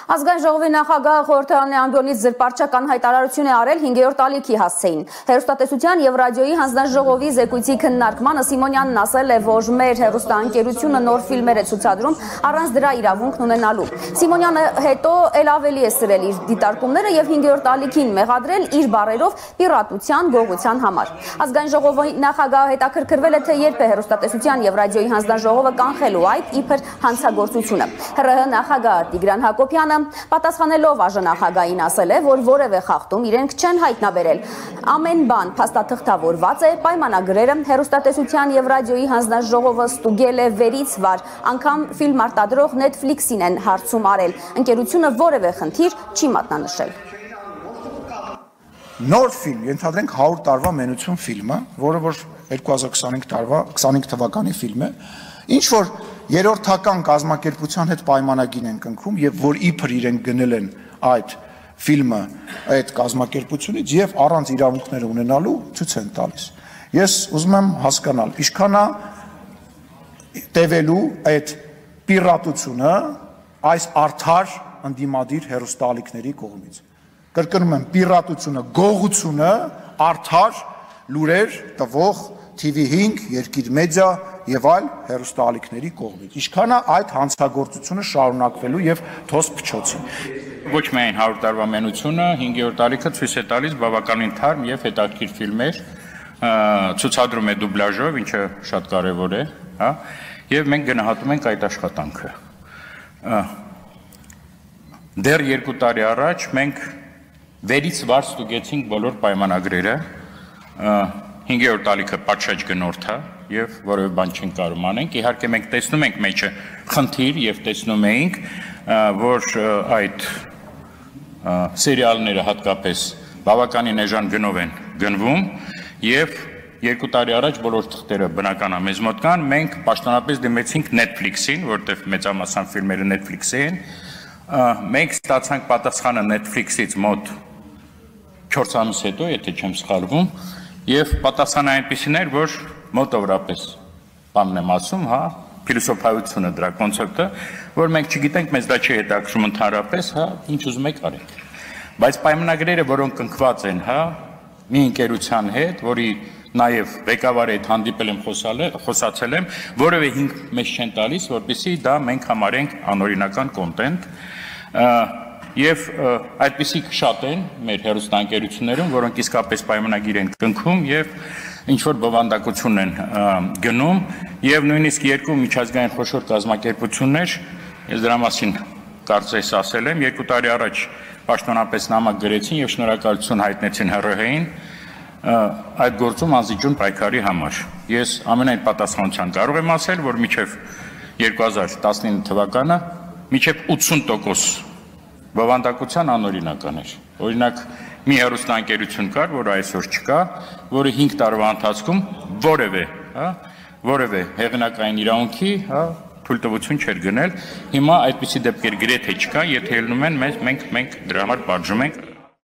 Ազգային ժողովի նախագահը խորհրդարանի անգլոնից զրպարտչական հայտարարություն է արել 5-րդ ալիքի հասցեին։ Հեռուստատեսության եւ ռադիոյի հանձնաժողովի զեկույցի քննարկմանը Սիմոնյանն ասել է, որ մեր հեռուստաընկերությունը նոր ֆիլմեր է ցուցադրում առանց դրա իրավունքն ունենալու։ Սիմոնյանը հետո ել ավելի է սրել իր դիտարկումները եւ 5-րդ ալիքին մեղադրել իր բառերով պիրատության գողության համար։ Ազգային ժողովի նախագահը հետաքրքրվել է, թե երբ է հեռուստատեսության եւ ռադիոյի հանձնաժողովը կանխելու այդ իբր հանցագործությունը։ ՀՌՀ նախագահ Տիգրան Հակոբյանը պատասխանելով ԱԺ-նախագահին ասել է, որ որևէ խախտում իրենք չեն հայտնաբերել։ Ամեն բան փաստաթղթավորված է, պայմանագրերը հեռուստատեսության եւ ռադիոյի հանձնաժողովը ստուգել է վերից վար, անգամ ֆիլմ արտադրող Netflix-ին են հարցում արել։ Ընկերությունը որևէ խնդիր չի մատնանշել։ Նոր ֆիլմ, ենթադրենք 100 տարվա մենություն ֆիլմը, որը որ 2025 թվականի ֆիլմ է, ինչ որ երրորդական կազմակերպության հետ պայմանագիր են կնքում եւ որ իբր իրենք գնել են այդ ֆիլմը այդ կազմակերպությունից եւ առանց իրավունքները ունենալու ցույց են տալիս։ Ես ուզում եմ հասկանալ, ինչքան է տևելու այդ պիրատությունը այս արդար ընդդիմադիր հեռուստաալիքների կողմից։ Կրկնում եմ, պիրատությունը, գողությունը արդար լուրեր տվող TV5, Երկիր մեդիա եւ այլ հեռուստաալիքների կողմից։ Ինչքան է այդ հանցագործությունը շարունակվելու եւ թոս փչոցի։ Ոչ միայն 100 տարվա մենությունը, 5-րդ ալիքը ցույց է տալիս բավականին թարմ եւ հետաքրքիր ֆիլմեր, ցուցադրում է դուբլաժով, ինչը շատ կարեւոր է, հա, եւ մենք գնահատում ենք այդ աշխատանքը։ Դեռ 2 տարի առաջ մենք վերից վար ստուգեցինք բոլոր պայմանագրերը, 5-րդ ալիքը պատշաճ գնորդ է եւ որևէ բան չենք կարող անենք։ Իհարկե մենք տեսնում ենք մեջը խնդիր եւ տեսնում էինք, որ այդ սերիալները հատկապես բավականին էժան գնով են գնվում եւ 2 տարի առաջ բոլոր թղթերը բնական է մեզ մոտ կան, մենք պաշտոնապես դիմեցինք Netflix-ին, որտեղ մեծամասամբ ֆիլմերը Netflix-ի են։ Մենք ստացանք պատասխանը Netflix-ից մոտ 4 ամիս հետո, եթե չեմ սխալվում, եւ պատասխանը այնպիսին էր, որ մոտավորապես բանն եմ ասում, հա, փիլիսոփայությունը դրա կոնցեպտը, որ մենք չգիտենք, մեզ դա չի հետաքրում ընդհանրապես, հա, ինչ ուզում եք արեք։ Բայց պայմանագրերը, որոնք կնքված են, հա, մի ընկերության հետ, որի նաեւ ղեկավարի հետ հանդիպել եմ, խոսացել եմ, որևէ հիմք մեզ չեն տալիս, որպեսզի դա մենք համարենք անօրինական կոնտենտ, եւ այդպիսիք շատ են մեր հեռուստաընկերություններում, որոնք իսկապես պայմանագիր են կնքում եւ ինչ որ բովանդակություն են գնում եւ նույնիսկ 2 միջազգային խոշոր կազմակերպություններ, ես դրա մասին կարծես ասել եմ, 2 տարի առաջ պաշտոնապես նամակ գրեցին եւ շնորհակալություն հայտնեցին ՀՌՀ-ին այդ գործում անզիջուն պայքարի համար։ Ես ամենայն պատասխանությամբ կարող եմ ասել, որ մինչեւ 2019 թվականը մինչեւ 80% բովանդակության անօրինական էր։ Օրինակ, մի հեռուստաընկերություն կար, որը այսօր չկա, որը 5 տարվա ընթացքում որևէ հեղինակային իրավունքի, հա, թույլտվություն չէր գնել։ Հիմա այդպիսի դեպքեր գրեթե չկա, եթե ելնում են, մենք դրա համար պատժում ենք։